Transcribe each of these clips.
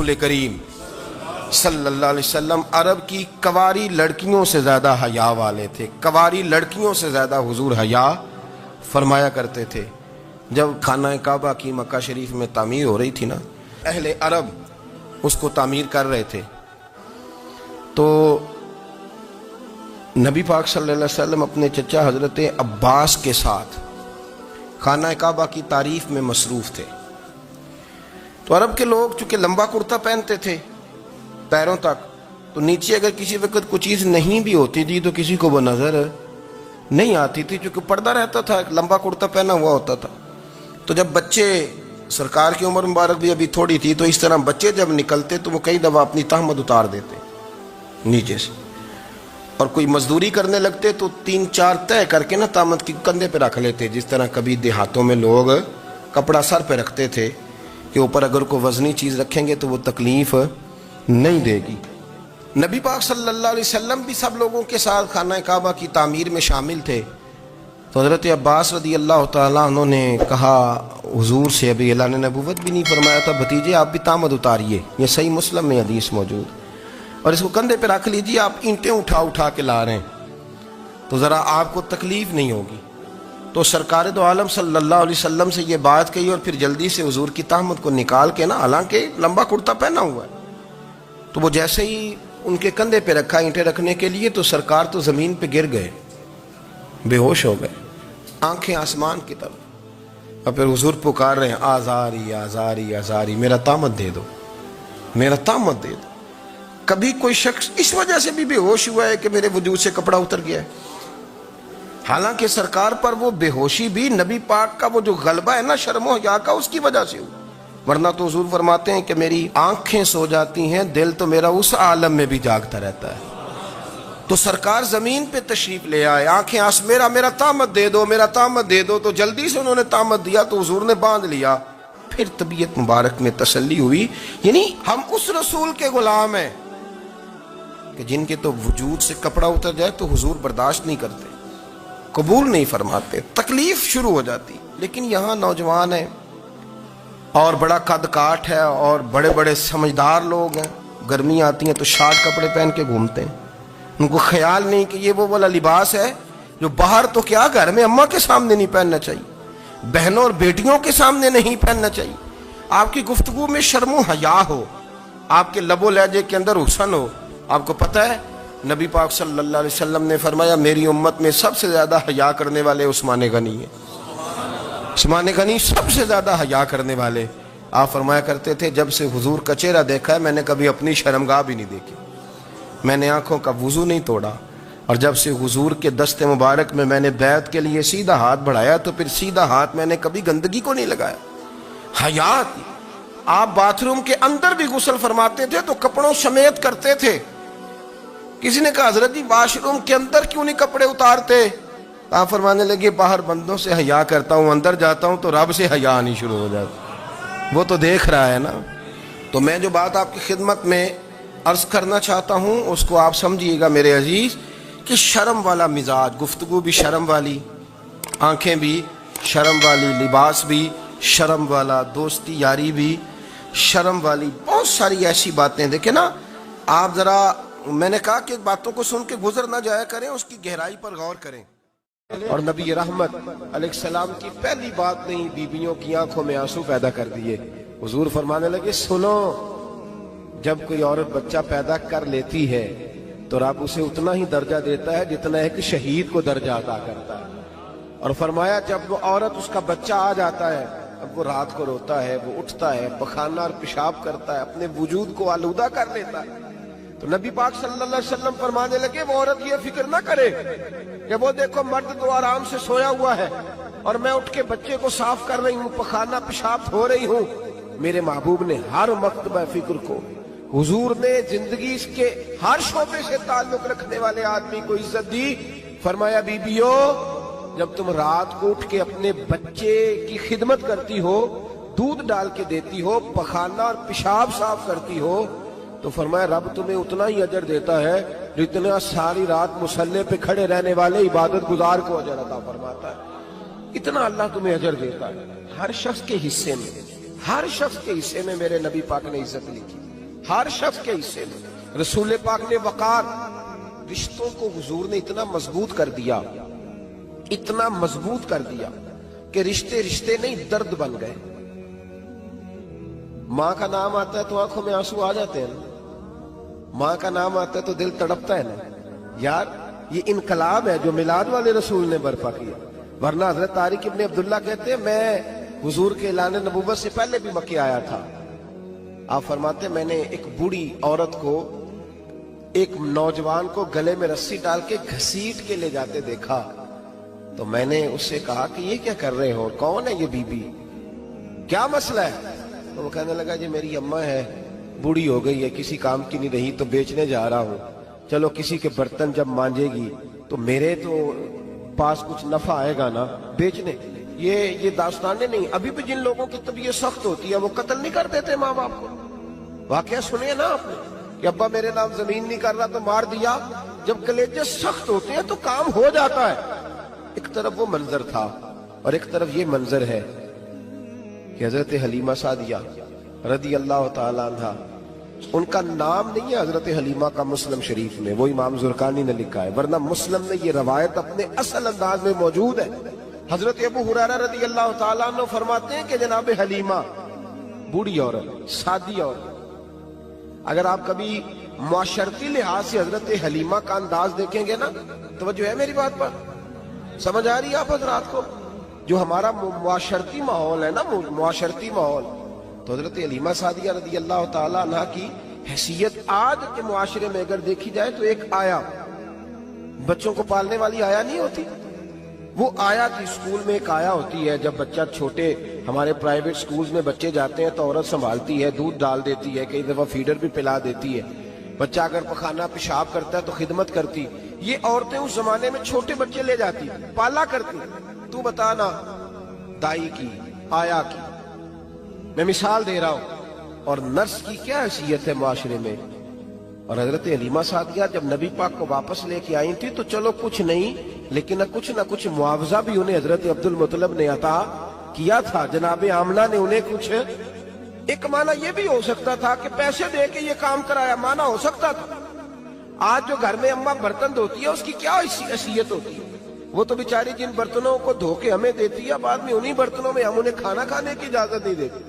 رسول کریم صلی اللہ علیہ وسلم عرب کی کواری لڑکیوں سے زیادہ حیا والے تھے. کواری لڑکیوں سے زیادہ حضور حیا فرمایا کرتے تھے. جب خانہ کعبہ کی مکہ شریف میں تعمیر ہو رہی تھی نا، اہل عرب اس کو تعمیر کر رہے تھے، تو نبی پاک صلی اللہ علیہ وسلم اپنے چچا حضرت عباس کے ساتھ خانہ کعبہ کی تعریف میں مصروف تھے. تو عرب کے لوگ چونکہ لمبا کرتا پہنتے تھے پیروں تک، تو نیچے اگر کسی وقت کوئی چیز نہیں بھی ہوتی تھی تو کسی کو وہ نظر نہیں آتی تھی، چونکہ پردہ رہتا تھا، ایک لمبا کرتا پہنا ہوا ہوتا تھا. تو جب بچے، سرکار کی عمر مبارک بھی ابھی تھوڑی تھی، تو اس طرح بچے جب نکلتے تو وہ کئی دفعہ اپنی تہمت اتار دیتے نیچے سے، اور کوئی مزدوری کرنے لگتے تو 3-4 طے کر کے نا تہمت کی کندھے پہ رکھ لیتے. جس طرح کبھی دیہاتوں میں لوگ کپڑا سر پہ رکھتے تھے کہ اوپر اگر کوئی وزنی چیز رکھیں گے تو وہ تکلیف نہیں دے گی. نبی پاک صلی اللہ علیہ وسلم بھی سب لوگوں کے ساتھ خانہ کعبہ کی تعمیر میں شامل تھے. تو حضرت عباس رضی اللہ تعالیٰ عنہ نے کہا حضور سے، ابھی اللہ نے نبوت بھی نہیں فرمایا تھا، بھتیجے آپ بھی تہمت اتاریے، یہ صحیح مسلم میں حدیث موجود، اور اس کو کندھے پہ رکھ لیجیے، آپ اینٹیں اٹھا کے لا رہے ہیں تو ذرا آپ کو تکلیف نہیں ہوگی. تو سرکار دو عالم صلی اللہ علیہ وسلم سے یہ بات کہی، اور پھر جلدی سے حضور کی تہمت کو نکال کے نا، حالانکہ لمبا کرتا پہنا ہوا ہے، تو وہ جیسے ہی ان کے کندھے پہ رکھا اینٹیں رکھنے کے لیے، تو سرکار تو زمین پہ گر گئے، بے ہوش ہو گئے، آنکھیں آسمان کی طرف، اور پھر حضور پکار رہے ہیں آزاری آزاری آزاری، میرا تہمت دے دو، میرا تہمت دے دو. کبھی کوئی شخص اس وجہ سے بھی بے ہوش ہوا ہے کہ میرے وجود سے کپڑا اتر گیا ہے؟ حالانکہ سرکار پر وہ بے ہوشی بھی نبی پاک کا وہ جو غلبہ ہے نا شرم و حیا کا، اس کی وجہ سے ہوا. ورنہ تو حضور فرماتے ہیں کہ میری آنکھیں سو جاتی ہیں، دل تو میرا اس عالم میں بھی جاگتا رہتا ہے. تو سرکار زمین پہ تشریف لے آئے، آنکھیں میرا تہمت دے دو، میرا تہمت دے دو. تو جلدی سے انہوں نے تہمت دیا تو حضور نے باندھ لیا. پھر طبیعت مبارک میں تسلی ہوئی، یعنی ہم اس رسول کے غلام ہیں کہ جن کے تو وجود سے کپڑا اتر جائے تو حضور برداشت نہیں کرتے، قبول نہیں فرماتے، تکلیف شروع ہو جاتی. لیکن یہاں نوجوان ہیں اور بڑا قد کاٹ ہے اور بڑے بڑے سمجھدار لوگ ہیں، گرمی آتی ہیں تو شارٹ کپڑے پہن کے گھومتے ہیں. ان کو خیال نہیں کہ یہ وہ والا لباس ہے جو باہر تو کیا گھر میں اماں کے سامنے نہیں پہننا چاہیے، بہنوں اور بیٹیوں کے سامنے نہیں پہننا چاہیے. آپ کی گفتگو میں شرم و حیا ہو، آپ کے لب و لہجے کے اندر حسن ہو. آپ کو پتہ ہے نبی پاک صلی اللہ علیہ وسلم نے فرمایا میری امت میں سب سے زیادہ حیا کرنے والے عثمان غنی ہیں. عثمان غنی سب سے زیادہ حیا کرنے والے. آپ فرمایا کرتے تھے جب سے حضور کا چہرہ دیکھا ہے میں نے کبھی اپنی شرمگاہ بھی نہیں دیکھی، میں نے آنکھوں کا وضو نہیں توڑا، اور جب سے حضور کے دست مبارک میں نے بیعت کے لیے سیدھا ہاتھ بڑھایا تو پھر سیدھا ہاتھ میں نے کبھی گندگی کو نہیں لگایا. حیات. آپ باتھ روم کے اندر بھی غسل فرماتے تھے تو کپڑوں سمیت کرتے تھے. کسی نے کہا حضرت جی واش روم کے اندر کیوں نہیں کپڑے اتارتے؟ آپ فرمانے لگے باہر بندوں سے حیا کرتا ہوں، اندر جاتا ہوں تو رب سے حیا آنی شروع ہو جاتی، وہ تو دیکھ رہا ہے نا. تو میں جو بات آپ کی خدمت میں عرض کرنا چاہتا ہوں اس کو آپ سمجھیے گا میرے عزیز، کہ شرم والا مزاج، گفتگو بھی شرم والی، آنکھیں بھی شرم والی، لباس بھی شرم والا، دوستی یاری بھی شرم والی، بہت ساری ایسی باتیں. دیکھیں نا آپ ذرا، میں نے کہا کہ باتوں کو سن کے گزر نہ جایا کریں، اس کی گہرائی پر غور کریں. اور نبی رحمت علیہ السلام کی پہلی بات نہیں بیویوں کی آنکھوں میں آنسو پیدا کر دیے. حضور فرمانے لگے سنو، جب کوئی عورت بچہ پیدا کر لیتی ہے تو رب اسے اتنا ہی درجہ دیتا ہے جتنا ایک شہید کو درجہ عطا کرتا ہے. اور فرمایا جب وہ عورت اس کا بچہ آ جاتا ہے، اب وہ رات کو روتا ہے، وہ اٹھتا ہے، پخانہ اور پیشاب کرتا ہے، اپنے وجود کو آلودہ کر لیتا ہے، تو نبی پاک صلی اللہ علیہ وسلم فرمانے لگے وہ عورت یہ فکر نہ کرے کہ وہ دیکھو مرد تو آرام سے سویا ہوا ہے اور میں اٹھ کے بچے کو صاف کر رہی ہوں، پخانہ پیشاب دھو رہی ہوں. میرے محبوب نے ہر مرتبہ فکر کو، حضور نے زندگی اس کے ہر شعبے سے تعلق رکھنے والے آدمی کو عزت دی. فرمایا بیبیو جب تم رات کو اٹھ کے اپنے بچے کی خدمت کرتی ہو، دودھ ڈال کے دیتی ہو، پخانہ اور پیشاب صاف کرتی ہو، تو فرمایا رب تمہیں اتنا ہی اجر دیتا ہے جتنا ساری رات مصلی پہ کھڑے رہنے والے عبادت گزار کو اجر عطا فرماتا ہے. اتنا اللہ تمہیں اجر دیتا ہے. ہر شخص کے حصے میں، ہر شخص کے حصے میں میرے نبی پاک نے عزت لکھی. ہر شخص کے حصے میں رسول پاک نے وقار. رشتوں کو حضور نے اتنا مضبوط کر دیا، اتنا مضبوط کر دیا کہ رشتے رشتے نہیں درد بن گئے. ماں کا نام آتا ہے تو آنکھوں میں آنسو آ جاتے ہیں نا، ماں کا نام آتا ہے تو دل تڑپتا ہے نا. یار یہ انقلاب ہے جو میلاد والے رسول نے برپا کیا. ورنہ حضرت طارق ابن عبداللہ کہتے ہیں میں حضور کے اعلان نبوت سے پہلے بھی مکے آیا تھا. آپ فرماتے ہیں میں نے ایک بوڑھی عورت کو، ایک نوجوان کو گلے میں رسی ڈال کے گھسیٹ کے لے جاتے دیکھا تو میں نے اس سے کہا کہ یہ کیا کر رہے ہو، کون ہے یہ بی بی، کیا مسئلہ ہے؟ تو وہ کہنے لگا جی میری اماں ہے، بوڑھی ہو گئی ہے، کسی کام کی نہیں رہی تو بیچنے جا رہا ہوں. چلو کسی کے برتن جب مانجے گی تو میرے تو پاس کچھ نفع آئے گا نا بیچنے. یہ داستانیں نہیں. ابھی بھی جن لوگوں کی طبیعت سخت ہوتی ہے وہ قتل نہیں کر دیتے ماں باپ کو. واقعہ سنے نا آپ نے کہ ابا میرے نام زمین نہیں کر رہا تو مار دیا. جب کلیجے سخت ہوتے ہیں تو کام ہو جاتا ہے. ایک طرف وہ منظر تھا اور ایک طرف یہ منظر ہے کہ حضرت حلیمہ سعدیہ رضی اللہ تعالی عنہ، ان کا نام نہیں ہے حضرت حلیمہ کا مسلم شریف میں، وہ امام زرقانی نے لکھا ہے، ورنہ مسلم میں یہ روایت اپنے اصل انداز میں موجود ہے. حضرت ابو ہریرہ رضی اللہ تعالیٰ عنہ فرماتے ہیں کہ جناب حلیمہ بوڑھی عورت، سادی عورت. اگر آپ کبھی معاشرتی لحاظ سے حضرت حلیمہ کا انداز دیکھیں گے نا، توجہ ہے میری بات پر، سمجھ آ رہی ہے آپ حضرات کو؟ جو ہمارا معاشرتی ماحول ہے نا، معاشرتی ماحول، تو حضرت حلیمہ سعدیہ رضی اللہ تعالیٰ عنہ کی حیثیت آج کے معاشرے میں اگر دیکھی جائے تو ایک آیا، بچوں کو پالنے والی آیا نہیں ہوتی، وہ آیا تھی. اسکول میں ایک آیا ہوتی ہے، جب بچہ چھوٹے ہمارے پرائیویٹ سکولز میں بچے جاتے ہیں تو عورت سنبھالتی ہے، دودھ ڈال دیتی ہے، کئی دفعہ فیڈر بھی پلا دیتی ہے. بچہ اگر پخانہ پیشاب کرتا ہے تو خدمت کرتی. یہ عورتیں اس زمانے میں چھوٹے بچے لے جاتی، پالا کرتی. تو بتانا دائی کی، آیا کی، میں مثال دے رہا ہوں. اور نرس کی کیا حیثیت ہے معاشرے میں. اور حضرت حلیمہ سعدیہ جب نبی پاک کو واپس لے کے آئی تھی تو چلو کچھ نہیں، لیکن نہ کچھ معاوضہ بھی انہیں حضرت عبد المطلب نے عطا کیا تھا. جناب آمنہ نے انہیں کچھ، ایک معنی یہ بھی ہو سکتا تھا کہ پیسے دے کے یہ کام کرایا، معنی ہو سکتا تھا. آج جو گھر میں اماں برتن دھوتی ہے اس کی کیا حیثیت ہوتی ہے؟ وہ تو بیچاری جن برتنوں کو دھو کے ہمیں دیتی ہے، بعد میں انہی برتنوں میں ہم انہیں کھانا کھانے کی اجازت نہیں دیتے.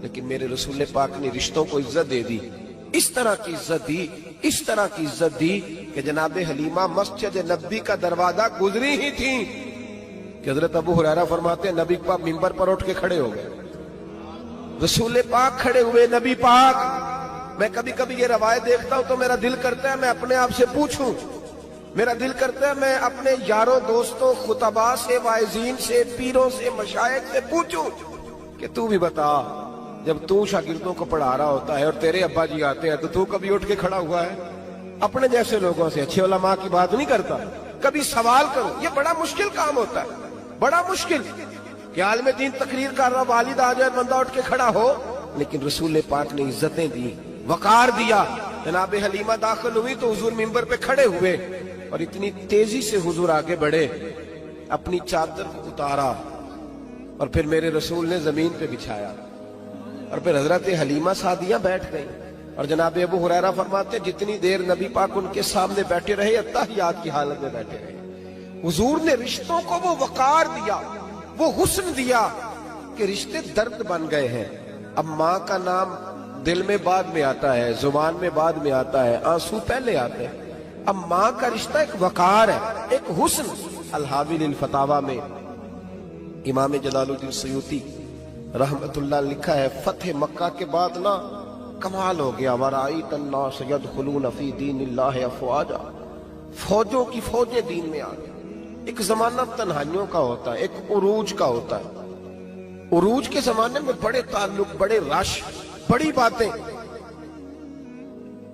لیکن میرے رسول پاک نے رشتوں کو عزت دے دی، اس طرح کی عزت دی، اس طرح کی عزت دی کہ جناب حلیمہ مسجد نبی کا دروازہ گزری ہی تھی کہ حضرت ابو ہریرہ فرماتے ہیں نبی پاک منبر پر اٹھ کے کھڑے ہو گئے. رسول پاک کھڑے ہوئے، نبی پاک. میں کبھی کبھی یہ روایت دیکھتا ہوں تو میرا دل کرتا ہے میں اپنے آپ سے پوچھوں، میرا دل کرتا ہے میں اپنے یاروں دوستوں خطباء سے، واعظین سے، پیروں سے، مشائخ سے پوچھوں کہ تو بھی بتا، جب تو شاگردوں کو پڑھا رہا ہوتا ہے اور تیرے ابا جی آتے ہیں تو کبھی اٹھ کے کھڑا ہوا ہے؟ اپنے جیسے لوگوں سے، اچھے علماء کی بات نہیں کرتا، کبھی سوال کرو. یہ بڑا مشکل کام ہوتا ہے، بڑا مشکل کہ عالم دین تقریر کر رہا، والد آ جائے، بندہ اٹھ کے کھڑا ہو. لیکن رسول پاک نے عزتیں دی، وقار دیا. جناب حلیمہ داخل ہوئی تو حضور منبر پہ کھڑے ہوئے اور اتنی تیزی سے حضور آگے بڑھے، اپنی چادر کو اتارا اور پھر میرے رسول نے زمین پہ بچھایا اور پھر حضرت حلیمہ سعدیہ بیٹھ گئی. اور جناب ابو ہریرہ فرماتے جتنی دیر نبی پاک ان کے سامنے بیٹھے رہے اتحیات کی حالت میں بیٹھے رہے. حضور نے رشتوں کو وہ وقار دیا، وہ حسن دیا کہ رشتے درد بن گئے ہیں. اب ماں کا نام دل میں بعد میں آتا ہے، زبان میں بعد میں آتا ہے، آنسو پہلے آتے ہیں. اب ماں کا رشتہ ایک وقار ہے، ایک حسن. الحاوی للفتاوی میں امام جلال الدین سیوطی رحمت اللہ لکھا ہے فتح مکہ کے بعد نا کمال ہو گیا. وَرَأَيْتَ النَّاسَ يَدْخُلُونَ فِي دِينِ اللَّهِ أَفْوَاجًا، فوجوں کی فوجیں دین میں آ گئی. ایک زمانہ تنہائیوں کا ہوتا ہے، ایک عروج کا ہوتا ہے. عروج کے زمانے میں بڑے تعلق، بڑے رش، بڑی باتیں.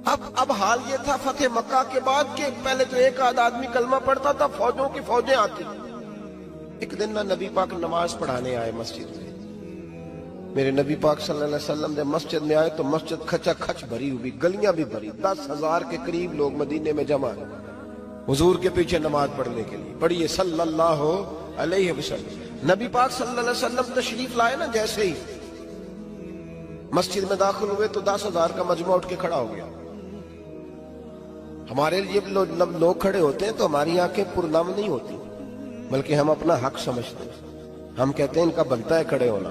اب حال یہ تھا فتح مکہ کے بعد کہ پہلے تو ایک آدھ آدمی کلمہ پڑھتا تھا، فوجوں کی فوجیں آتی. ایک دن نہ نبی پاک نماز پڑھانے آئے مسجد میں. میرے نبی پاک صلی اللہ علیہ وسلم جب مسجد میں آئے تو مسجد کھچا کھچ بھری ہوئی، گلیاں بھی بھری، 10,000 کے قریب لوگ مدینے میں جمع ہیں حضور کے پیچھے نماز پڑھنے کے لیے. پڑھیے صلی اللہ علیہ وسلم. نبی پاک صلی اللہ علیہ وسلم تشریف لائے نا، جیسے ہی مسجد میں داخل ہوئے تو 10,000 کا مجمع اٹھ کے کھڑا ہو گیا. ہمارے لیے لوگ کھڑے ہوتے ہیں تو ہماری آنکھیں پرنم نہیں ہوتی، بلکہ ہم اپنا حق سمجھتے ہیں. ہم کہتے ہیں ان کا بنتا ہے کھڑے ہونا،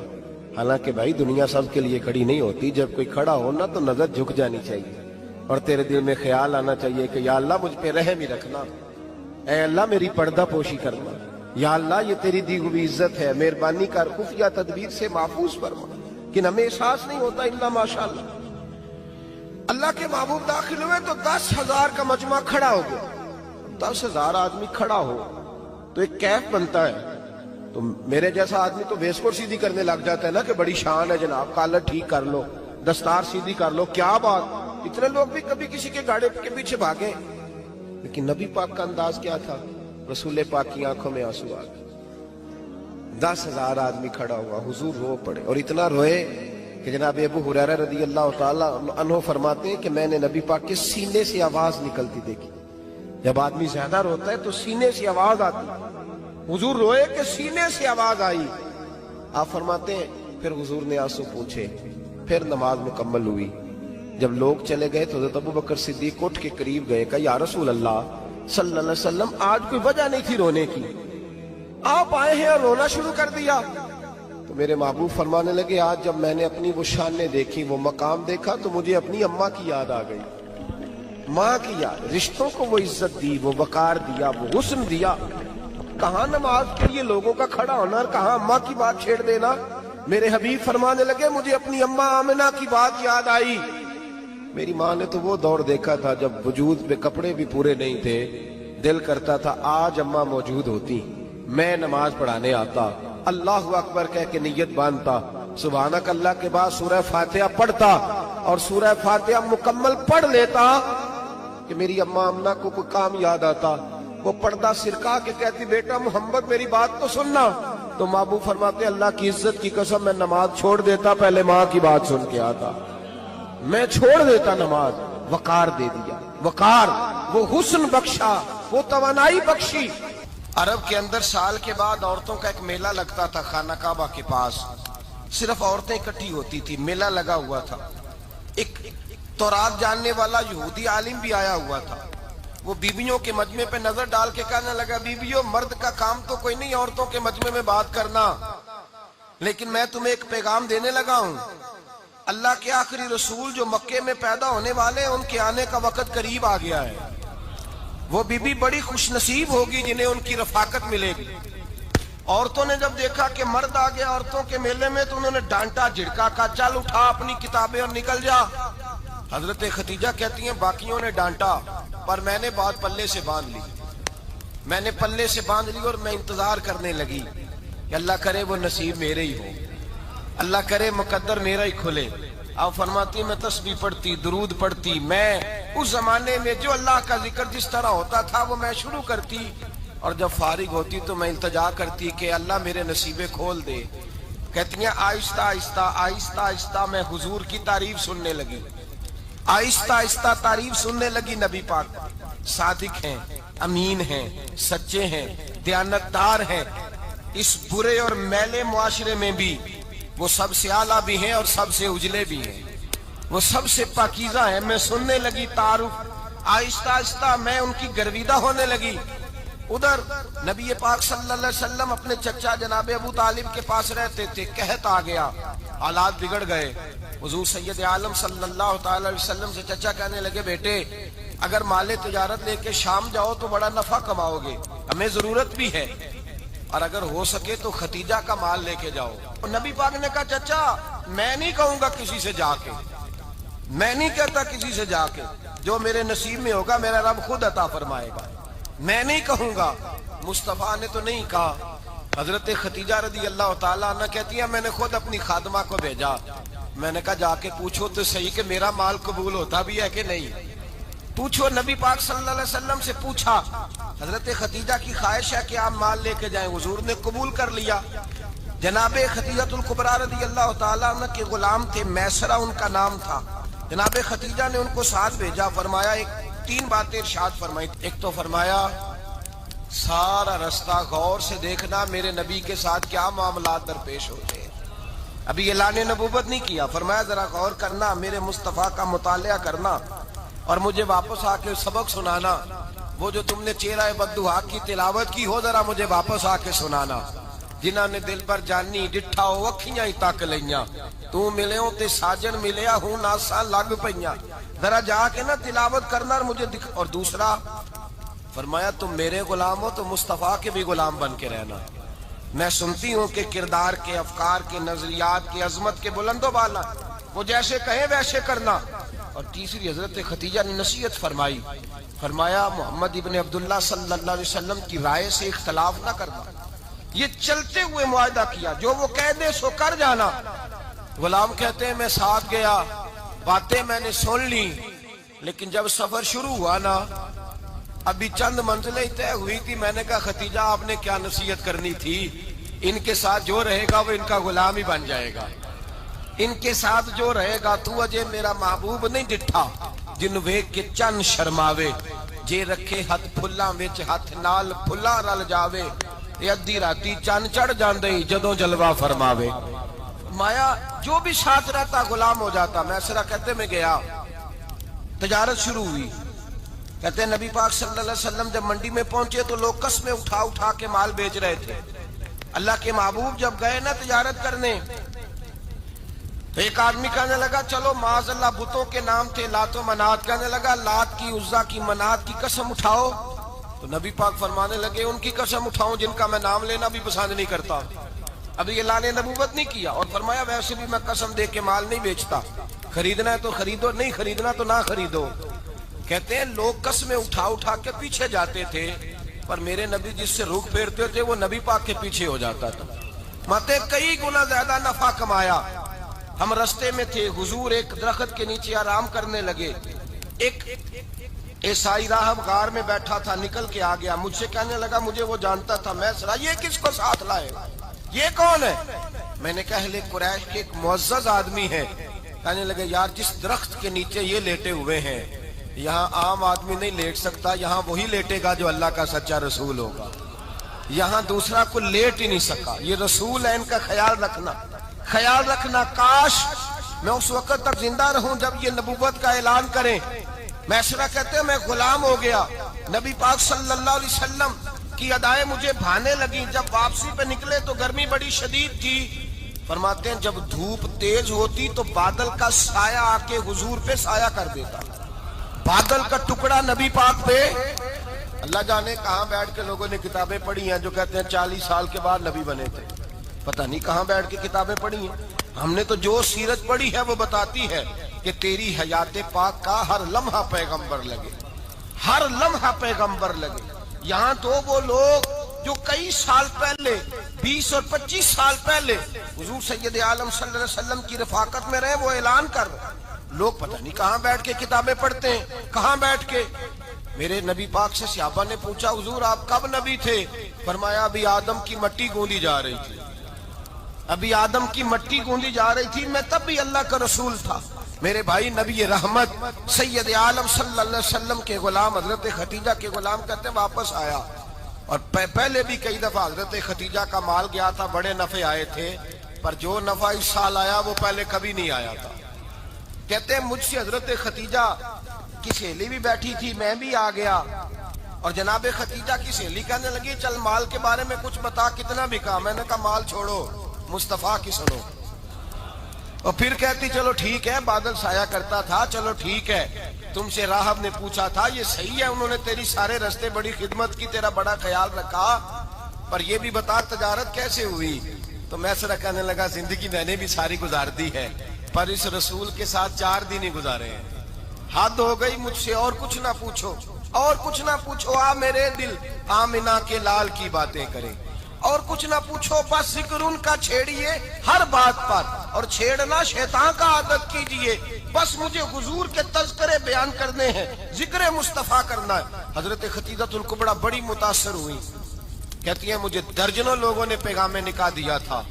حالانکہ بھائی دنیا سب کے لیے کھڑی نہیں ہوتی. جب کوئی کھڑا ہونا تو نظر جھک جانی چاہیے اور تیرے دل میں خیال آنا چاہیے کہ یا اللہ مجھ پہ رحم ہی رکھنا، اے اللہ میری پردہ پوشی کرنا، یا اللہ یہ تیری دی ہوئی عزت ہے، مہربانی کر خفیہ تدبیر سے محفوظ فرما. کہ ہمیں احساس نہیں ہوتا الا ماشاءاللہ. اللہ کے محبوب داخل ہوئے تو 10,000 کا مجمع کھڑا ہو گیا. 10,000 آدمی کھڑا ہو تو ایک کیف بنتا ہے. تو میرے جیسا آدمی تو ویس کو سیدھی کرنے لگ جاتا ہے نا کہ بڑی شان ہے جناب، کالر ٹھیک کر لو، دستار سیدھی کر لو، کیا بات. اتنے لوگ بھی کبھی کسی کے گاڑے کے پیچھے بھاگے. لیکن نبی پاک کا انداز کیا تھا؟ رسول پاک کی آنکھوں میں آنسو آ گئے. 10,000 آدمی کھڑا ہوا، حضور رو پڑے اور اتنا روئے کہ جناب ابو ہریرہ رضی اللہ تعالیٰ عنہ فرماتے ہیں کہ میں نے نبی پاک کے سینے سے آواز نکلتی دیکھی. جب آدمی زیادہ روتا ہے تو سینے سے آواز آتی. حضور روئے کہ سینے سے آواز آئی. آپ فرماتے ہیں پھر حضور نے آنسو پوچھے، پھر نماز مکمل ہوئی. جب لوگ چلے گئے تو حضرت ابوبکر صدیق اٹھ کے قریب گئے، کہا یا رسول اللہ صلی اللہ علیہ وسلم آج کوئی وجہ نہیں تھی رونے کی، آپ آئے ہیں اور رونا شروع کر دیا. تو میرے محبوب فرمانے لگے آج جب میں نے اپنی وہ شانیں دیکھی، وہ مقام دیکھا تو مجھے اپنی اماں کی یاد آ گئی. ماں کی یاد، رشتوں کو وہ عزت دی، وہ وقار دیا، وہ حسن دیا. کہاں نماز کے لیے لوگوں کا کھڑا ہونا اور کہاں اماں کی بات چھیڑ دینا. میرے حبیب فرمانے لگے مجھے اپنی اماں آمنہ کی بات یاد آئی. میری ماں نے تو وہ دور دیکھا تھا جب وجود پہ کپڑے بھی پورے نہیں تھے، دل کرتا تھا آج اماں موجود ہوتی، میں نماز پڑھانے آتا، اللہ اکبر کہہ کے نیت باندھتا، سبحانک اللہ کے بعد سورہ فاتحہ پڑھتا اور سورہ فاتحہ مکمل پڑھ لیتا کہ میری اماں آمنہ کو کوئی کام یاد آتا. وہ پردہ سرکا کے کہتی بیٹا محمد میری بات تو سننا. تو محبوب فرماتے اللہ کی عزت کی قسم میں نماز چھوڑ دیتا، پہلے ماں کی بات سن کے آتا. میں چھوڑ دیتا نماز. وقار دے دیا، وقار، وہ حسن بخشا، وہ توانائی بخشی. عرب کے اندر سال کے بعد عورتوں کا ایک میلہ لگتا تھا خانہ کعبہ کے پاس. صرف عورتیں اکٹھی ہوتی تھی، میلہ لگا ہوا تھا. ایک تورات جاننے والا یہودی عالم بھی آیا ہوا تھا. وہ بیویوں کے مجمع پہ نظر ڈال کے کہنے لگا بیویوں مرد کا کام تو کوئی نہیں عورتوں کے مجمع میں بات کرنا، لیکن میں تمہیں ایک پیغام دینے لگا ہوں. اللہ کے آخری رسول جو مکے میں پیدا ہونے والے ہیں ان کے آنے کا وقت قریب آ گیا ہے. وہ بیوی بڑی خوش نصیب ہوگی جنہیں ان کی رفاقت ملے گی. عورتوں نے جب دیکھا کہ مرد آ گیا عورتوں کے میلے میں تو انہوں نے ڈانٹا جھڑکا، کہا چل اٹھا اپنی کتابیں اور نکل جا. حضرت خدیجہ کہتی ہیں باقیوں نے ڈانٹا پر میں نے بات پلے سے باندھ لی. میں نے پلے سے باندھ لی اور میں انتظار کرنے لگی کہ اللہ کرے وہ نصیب میرے ہی ہو، اللہ کرے مقدر میرا ہی کھلے. آپ فرماتی میں تسبیح پڑھتی، درود پڑھتی. میں اس زمانے میں جو اللہ کا ذکر جس طرح ہوتا تھا وہ میں شروع کرتی اور جب فارغ ہوتی تو میں التجا کرتی کہ اللہ میرے نصیبے کھول دے. کہتی ہیں آہستہ آہستہ آہستہ آہستہ میں حضور کی تعریف سننے لگی. آہستہ آہستہ تعریف سننے لگی. نبی پاک صادق ہیں، امین ہیں، سچے ہیں، دیانتدار ہیں. اس برے اور میلے معاشرے میں بھی وہ سب سے اعلیٰ بھی ہیں اور سب سے اجلے بھی ہیں، وہ سب سے پاکیزہ ہیں. میں سننے لگی تعارف. آہستہ آہستہ میں ان کی گرویدہ ہونے لگی. ادھر نبی پاک صلی اللہ علیہ وسلم اپنے چچا جناب ابو طالب کے پاس رہتے تھے. قحط آ گیا، حالات بگڑ گئے. حضور سید عالم صلی اللہ تعالی علیہ وسلم سے چچا کہنے لگے بیٹے اگر مال تجارت لے کے شام جاؤ تو بڑا نفع کماؤ گے، ہمیں ضرورت بھی ہے، اور اگر ہو سکے تو ختیجہ کا مال لے کے جاؤ. اور نبی پاک نے کہا چچا میں نہیں کہوں گا کسی سے جا کے، میں نہیں کہتا کسی سے جا کے، جو میرے نصیب میں ہوگا میرا رب خود عطا فرمائے گا، میں نہیں کہوں گا. مصطفیٰ نے تو نہیں کہا. حضرت ختیجہ رضی اللہ تعالیٰ عنہ کہتی ہیں میں نے خود اپنی خادمہ کو بھیجا. میں نے کہا جا کے پوچھو تو صحیح کہ میرا مال قبول ہوتا بھی ہے کہ نہیں، پوچھو. نبی پاک صلی اللہ علیہ وسلم سے پوچھا. حضرت ختیجہ کی خواہش ہے کہ آپ مال لے کے جائیں. حضور نے قبول کر لیا. جناب ختیجۃ الکبریٰ رضی اللہ تعالیٰ عنہ کے غلام تھے، میسرہ ان کا نام تھا. جناب ختیجہ نے ان کو ساتھ بھیجا. فرمایا تین باتیں ارشاد فرمائی. ایک تو فرمایا سارا رستہ غور سے دیکھنا میرے نبی کے ساتھ کیا معاملات درپیش ہوتے ہیں. ابھی اعلان نبوت نہیں کیا. فرمایا ذرا غور کرنا، میرے مصطفیٰ کا مطالعہ کرنا اور مجھے واپس آ کے سبق سنانا. وہ جو تم نے چہرہ بددعا کی تلاوت کی ہو ذرا مجھے واپس آ کے سنانا. جنہاں نے دل پر جانی ڈٹھا ہو اکھیاں ہی تک لیاں، تو ملے ہوں تے ساجن ملیا ہوں ناساں لگ پئیاں. ذرا جا کے نا تلاوت کرنا اور مجھے دکھ. اور دوسرا فرمایا تم میرے غلام ہو تو مصطفیٰ کے بھی غلام بن کے رہنا. میں سنتی ہوں کہ کردار کے، افکار کے، نظریات کے، عظمت کے بلند و بالا، وہ جیسے کہیں ویسے کرنا. اور تیسری حضرت خدیجہ نے نصیحت فرمائی. فرمایا محمد ابن عبداللہ صلی اللہ علیہ وسلم کی رائے سے اختلاف نہ کرنا. یہ چلتے ہوئے معاہدہ کیا، جو وہ کہہ دے سو کر جانا. غلام کہتے ہیں میں ساتھ گیا، باتیں میں نے سن لی، لیکن جب سفر شروع ہوا نا ابھی چند منزلیں طے ہوئی تھی. میں نے کہا خدیجہ آپ نے کیا نصیحت کرنی تھی، ان کے ساتھ جو رہے گا وہ ان کا غلام ہی بن جائے گا. ان کے ساتھ جو رہے گا تو اجے میرا محبوب نہیں ڈٹھا جن ویکھ کے چن شرماوے. جے رکھے ہاتھ پھلاں وچ ہاتھ نال پھلاں رل جاوے، تے ادھی راتی چن چڑھ جاندے جدوں جلوہ فرماوے. مایا جو بھی ساتھ رہتا غلام ہو جاتا. میں اسرا کہتے میں گیا، تجارت شروع ہوئی. کہتے ہیں نبی پاک صلی اللہ علیہ وسلم جب منڈی میں پہنچے تو لوگ قسمیں اٹھا اٹھا کے مال بیچ رہے تھے. اللہ کے محبوب جب گئے نا تجارت کرنے تو ایک آدمی کہنے لگا چلو معاذ اللہ بتوں کے نام تھے لات و منات، کہنے لگا لات کی، عزا کی، منات کی قسم اٹھاؤ. تو نبی پاک فرمانے لگے ان کی قسم اٹھاؤں جن کا میں نام لینا بھی پسند نہیں کرتا. ابھی اعلان نبوت نہیں کیا. اور فرمایا ویسے بھی میں قسم دے کے مال نہیں بیچتا، خریدنا ہے تو خریدو، نہیں خریدنا تو نہ خریدو. کہتے ہیں لوگ قسمیں اٹھا اٹھا کے پیچھے جاتے تھے، پر میرے نبی جس سے رخ پھیرتے تھے وہ نبی پاک کے پیچھے ہو جاتا تھا. ماتے کئی گنا زیادہ نفع کمایا. ہم رستے میں تھے، حضور ایک درخت کے نیچے آرام کرنے لگے. ایک عیسائی راہب غار میں بیٹھا تھا، نکل کے آ گیا. مجھ سے کہنے لگا مجھے وہ جانتا تھا. میں سنا یہ کس کو ساتھ لائے، یہ کون ہے؟ میں نے کہا اہل قریش کے ایک معزز آدمی ہے. کہنے لگے یار جس درخت کے نیچے یہ لیٹے ہوئے ہیں یہاں عام آدمی نہیں لیٹ سکتا، یہاں وہی لیٹے گا جو اللہ کا سچا رسول ہوگا. یہاں دوسرا کو لیٹ ہی نہیں سکا. یہ رسول ہے، ان کا خیال رکھنا، خیال رکھنا. کاش میں اس وقت تک زندہ رہوں جب یہ نبوت کا اعلان کریں. میسرہ کہتے ہیں میں غلام ہو گیا. نبی پاک صلی اللہ علیہ وسلم کی ادائیں مجھے بھانے لگی. جب واپسی پہ نکلے تو گرمی بڑی شدید تھی. فرماتے ہیں جب دھوپ تیز ہوتی تو بادل کا سایہ آ کے حضور پہ سایہ کر دیتا. بادل کا ٹکڑا نبی پاک پہ. اللہ جانے کہاں بیٹھ کے لوگوں نے کتابیں پڑھی ہیں جو کہتے ہیں 40 سال کے بعد نبی بنے تھے. پتہ نہیں کہاں بیٹھ کے کتابیں پڑھی ہیں. ہم نے تو جو سیرت پڑھی ہے وہ بتاتی ہے کہ تیری حیات پاک کا ہر لمحہ پیغمبر لگے، ہر لمحہ پیغمبر لگے. یہاں تو وہ لوگ جو کئی سال پہلے 20 اور 25 سال پہلے حضور سید عالم صلی اللہ علیہ وسلم کی رفاقت میں رہے وہ اعلان کر رہے. لوگ پتہ نہیں کہاں بیٹھ کے کتابیں پڑھتے ہیں، کہاں بیٹھ کے. میرے نبی پاک سے صحابہ نے پوچھا حضور آپ کب نبی تھے؟ فرمایا ابھی آدم کی مٹی گوندی جا رہی تھی، ابھی آدم کی مٹی گوندی جا رہی تھی، میں تب بھی اللہ کا رسول تھا. میرے بھائی نبی رحمت سید عالم صلی اللہ علیہ وسلم کے غلام حضرت خدیجہ کے غلام کہتے ہیں واپس آیا. اور پہلے بھی کئی دفعہ حضرت خدیجہ کا مال گیا تھا، بڑے نفع آئے تھے، پر جو نفع اس سال آیا وہ پہلے کبھی نہیں آیا تھا. کہتے ہیں مجھ سے حضرت خدیجہ کی سہیلی بھی بیٹھی تھی، میں بھی آ گیا. اور جناب خدیجہ کی سہیلی کہنے لگی چل مال کے بارے میں کچھ بتا، کتنا بکا؟ میں نے کہا مال چھوڑو، مصطفیٰ کی سنو. اور پھر کہتی چلو ٹھیک ہے، بادل سایہ کرتا تھا، چلو ٹھیک ہے. تم سے راہب نے پوچھا تھا یہ صحیح ہے، انہوں نے تیری سارے رستے بڑی خدمت کی، تیرا بڑا خیال رکھا، پر یہ بھی بتا تجارت کیسے ہوئی؟ تو میں سرا کہنے لگا زندگی میں نے بھی ساری گزار دی ہے، پر اس رسول کے ساتھ 4 دن ہی گزارے ہیں. حد ہو گئی مجھ سے، اور کچھ نہ پوچھو، اور کچھ نہ پوچھو. آ میرے دل آمنہ کے لال کی باتیں کریں، اور کچھ نہ پوچھو، بس ذکر ان کا چھیڑیے ہر بات پر، اور چھیڑنا شیطان کا عادت کیجئے. بس مجھے حضور کے تذکرے بیان کرنے ہیں، ذکر مصطفیٰ کرنا ہے. حضرت خدیجہ الکبریٰ بڑی متاثر ہوئی. کہتی ہیں مجھے درجنوں لوگوں نے پیغام نکاح دیا تھا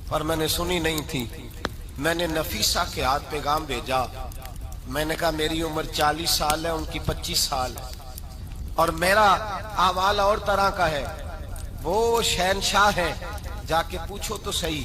پر میں نے سنی نہیں تھی. میں نے نفیسہ کے ہاتھ پیغام بھیجا. میں نے کہا میری عمر 40 سال ہے، ان کی 25 سال ہے، اور میرا احوال اور طرح کا ہے. وہ شہنشاہ ہے، جا کے پوچھو تو صحیح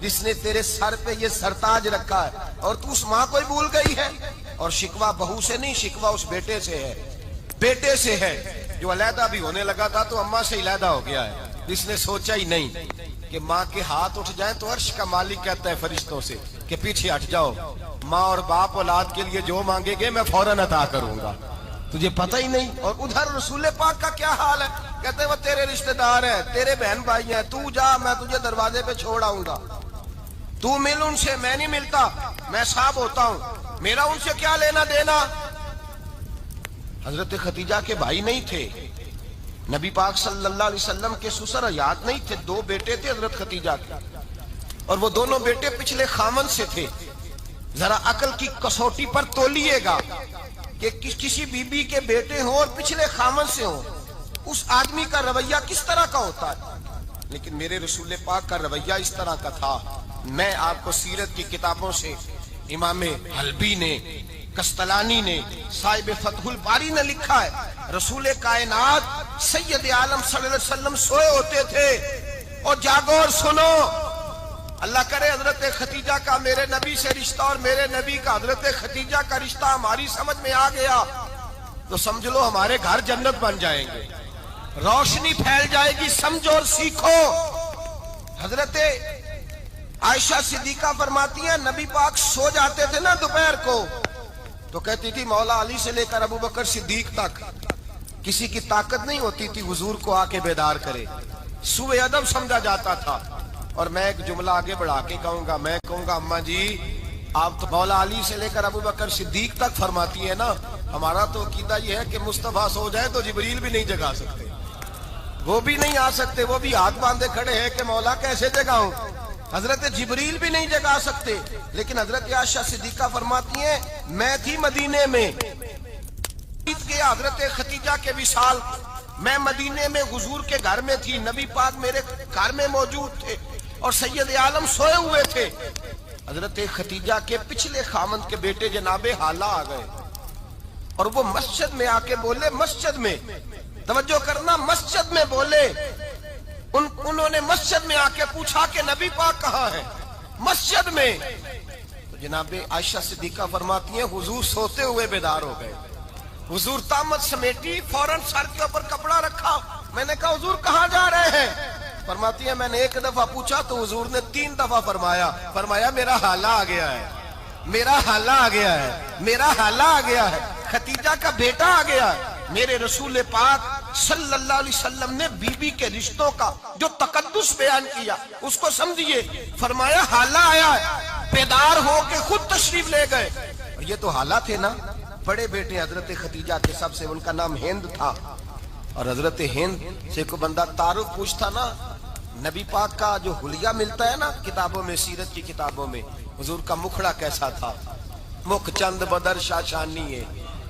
جس نے تیرے سر پہ یہ سرتاج رکھا ہے، اور تو اس ماں کو ہی بھول گئی ہے۔ اور شکوہ بہو سے نہیں، شکوہ اس بیٹے سے ہے، بیٹے سے ہے جو علیحدہ بھی ہونے لگا تھا تو اماں سے علیحدہ ہو گیا ہے، جس نے سوچا ہی نہیں کہ ماں کے ہاتھ اٹھ جائیں تو عرش کا مالک کہتا ہے فرشتوں سے کہ پیچھے ہٹ جاؤ، ماں اور باپ اولاد کے لیے جو مانگے گے میں فوراً عطا کروں گا، تجھے پتہ ہی نہیں۔ اور ادھر رسول پاک کا کیا حال ہے، کہتے ہیں وہ تیرے رشتہ دار ہیں، تیرے بہن بھائی ہیں، تو جا، میں تجھے دروازے پہ چھوڑ آؤں گا، تو مل ان سے، میں نہیں ملتا، میں صاحب ہوتا ہوں، میرا ان سے کیا لینا دینا۔ حضرت خدیجہ کے بھائی نہیں تھے، نبی پاک صلی اللہ علیہ وسلم کے سسر حیات نہیں تھے، دو بیٹے تھے حضرت خدیجہ کے، اور وہ دونوں بیٹے پچھلے خامن سے تھے۔ ذرا عقل کی کسوٹی پر تولیے گا کہ کسی بی بی کے بیٹے ہوں اور پچھلے خامن سے ہوں، اس آدمی کا رویہ کس طرح کا ہوتا ہے۔ لیکن میرے رسول پاک کا رویہ اس طرح کا تھا۔ میں آپ کو سیرت کی کتابوں سے، امام حلبی نے، کستلانی نے، صاحب فتح الباری نے لکھا ہے، رسول کائنات سید عالم صلی اللہ علیہ وسلم سوئے ہوتے تھے، اور جاگو اور سنو، اللہ کرے حضرت خدیجہ کا میرے نبی سے رشتہ اور میرے نبی کا حضرت خدیجہ کا رشتہ ہماری سمجھ میں آ گیا تو سمجھ لو ہمارے گھر جنت بن جائیں گے، روشنی پھیل جائے گی، سمجھو اور سیکھو۔ حضرت عائشہ صدیقہ فرماتی ہیں نبی پاک سو جاتے تھے نا دوپہر کو تو کہتی تھی مولا علی سے لے کر ابو بکر صدیق تک کسی کی طاقت نہیں ہوتی تھی حضور کو آ کے بیدار کرے، سوء ادب سمجھا جاتا تھا۔ اور میں ایک جملہ آگے بڑھا کے کہوں گا، میں کہوں گا اماں جی آپ تو مولا علی سے لے کر ابو بکر صدیق تک فرماتی ہے نا، ہمارا تو عقیدہ یہ ہے کہ مصطفیٰ سو جائے تو جبریل بھی نہیں جگا سکتے، وہ بھی نہیں آ سکتے، وہ بھی ہاتھ باندھے کھڑے ہیں کہ مولا کیسے جگاؤں، حضرت جبریل بھی نہیں جگا سکتے۔ لیکن حضرت عائشہ صدیقہ فرماتی ہیں میں تھی مدینے میں، حضرت خدیجہ کے وصال، میں مدینے میں حضور کے گھر میں تھی، نبی پاک میرے گھر میں موجود تھے اور سید عالم سوئے ہوئے تھے۔ حضرت خدیجہ کے پچھلے خامند کے بیٹے جناب حالہ آ گئے اور وہ مسجد میں آ کے بولے، مسجد میں توجہ کرنا، مسجد میں بولے، انہوں نے مسجد میں آ کے پوچھا کہ نبی پاک کہاں ہے، مسجد میں۔ تو جناب عائشہ صدیقہ فرماتی ہیں حضور سوتے ہوئے بیدار ہو گئے، حضور طامت سمیٹی، فوراً سر کے اوپر کپڑا رکھا، میں نے کہا حضور کہاں جا رہے ہیں، فرماتی ہے میں نے ایک دفعہ پوچھا تو حضور نے 3 دفعہ فرمایا میرا حالہ آ گیا ہے، میرا حالہ آ گیا ہے، میرا حالہ آ گیا ہے، خدیجہ کا بیٹا آ گیا ہے۔ میرے رسول پاک صلی اللہ علیہ وسلم نے بی بی کے رشتوں کا جو تقدس بیان کیا اس کو سمجھیے، فرمایا حالہ آیا ہے، بیدار ہو کے خود تشریف لے گئے۔ اور یہ تو حالہ تھے نا، بڑے بیٹے حضرت خدیجہ کے، سب سے ان کا نام ہند تھا، اور حضرت ہند سے کوئی بندہ تعارف پوچھتا نا، نبی پاک کا جو حلیہ ملتا ہے نا کتابوں میں، سیرت کی کتابوں میں، حضور کا مکھڑا کیسا تھا، مکھ چند بدر شاشانی ہے،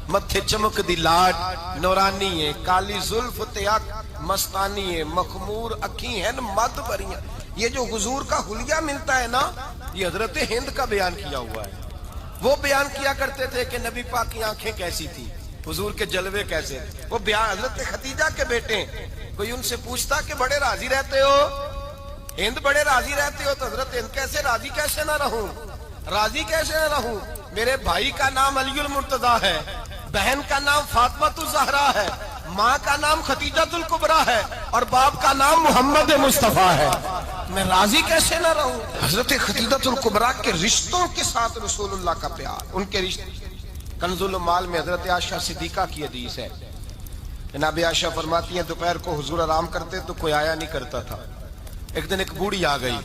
متھے چمک دی لاڈ نورانی ہے، کالی زلف تیاک مستانی ہے، مخمور اکھی ہیں مد بریاں۔ یہ جو حضور کا حلیہ ملتا ہے نا یہ حضرت ہند کا بیان کیا ہوا ہے۔ وہ بیان کیا کرتے تھے کہ نبی پاک کی آنکھیں کیسی تھی، حضور کے جلوے کیسے تھے، وہ بیان حضرت خدیجہ کے بیٹے ہیں۔ کوئی ان سے پوچھتا کہ بڑے راضی رہتے ہو، ہند بڑے راضی رہتے ہو، تو حضرت ہند کیسے راضی کیسے نہ رہوں، راضی کیسے نہ رہوں، میرے بھائی کا نام علی المرتضیٰ ہے، بہن کا نام فاطمہ الزہرا ہے، ماں کا نام خدیجہ الکبریٰ ہے، اور باپ کا نام محمد مصطفیٰ ہے، میں راضی کیسے نہ رہوں۔ حضرت خدیجہ الکبریٰ کے رشتوں کے ساتھ رسول اللہ کا پیار، ان کے رشتے۔ کنز المال میں حضرت عائشہ صدیقہ کی حدیث ہے، جناب عائشہ فرماتی ہیں دوپہر کو حضور آرام کرتے تو کوئی آیا نہیں کرتا تھا، ایک دن ایک بوڑھی آ گئی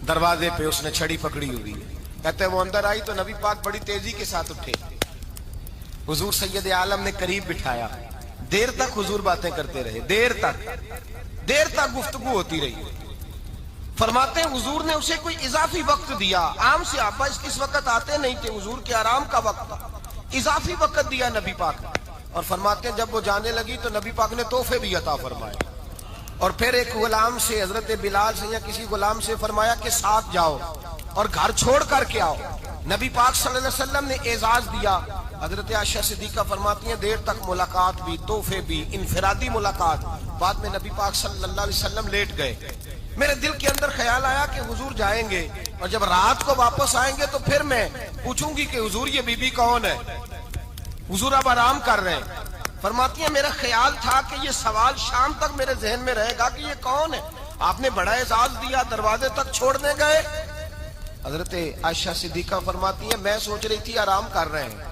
دروازے پہ، اس نے چھڑی پکڑی ہوئی ہے، کہتے ہیں وہ اندر آئی تو نبی پاک بڑی تیزی کے ساتھ اٹھے، حضور سید عالم نے قریب بٹھایا، دیر تک حضور باتیں کرتے رہے، دیر تک گفتگو ہوتی رہی۔ فرماتے ہیں حضور نے اسے کوئی اضافی وقت دیا، عام صحابہ اس وقت آتے نہیں تھے، حضور کے آرام کا وقت تھا، اضافی وقت دیا نبی پاک، اور فرماتے ہیں جب وہ جانے لگی تو نبی پاک نے تحفے بھی عطا فرمائے، اور پھر ایک غلام سے، حضرت بلال سے یا کسی غلام سے فرمایا کہ ساتھ جاؤ اور گھر چھوڑ کر کے آؤ۔ نبی پاک صلی اللہ علیہ وسلم نے اعزاز دیا۔ حضرت عائشہ صدیقہ فرماتی ہیں دیر تک ملاقات بھی، تحفے بھی، انفرادی ملاقات۔ بعد میں نبی پاک صلی اللہ علیہ وسلم لیٹ گئے، میرے دل کے اندر خیال آیا کہ حضور جائیں گے اور جب رات کو واپس آئیں گے تو پھر میں پوچھوں گی کہ حضور یہ بی بی کون ہے؟ حضور اب آرام کر رہے ہیں. فرماتی ہیں میرا خیال تھا کہ یہ سوال شام تک میرے ذہن میں رہے گا کہ یہ کون ہے. آپ نے بڑا اعزاز دیا، دروازے تک چھوڑنے گئے. حضرت عائشہ صدیقہ فرماتی ہیں میں سوچ رہی تھی آرام کر رہے ہیں،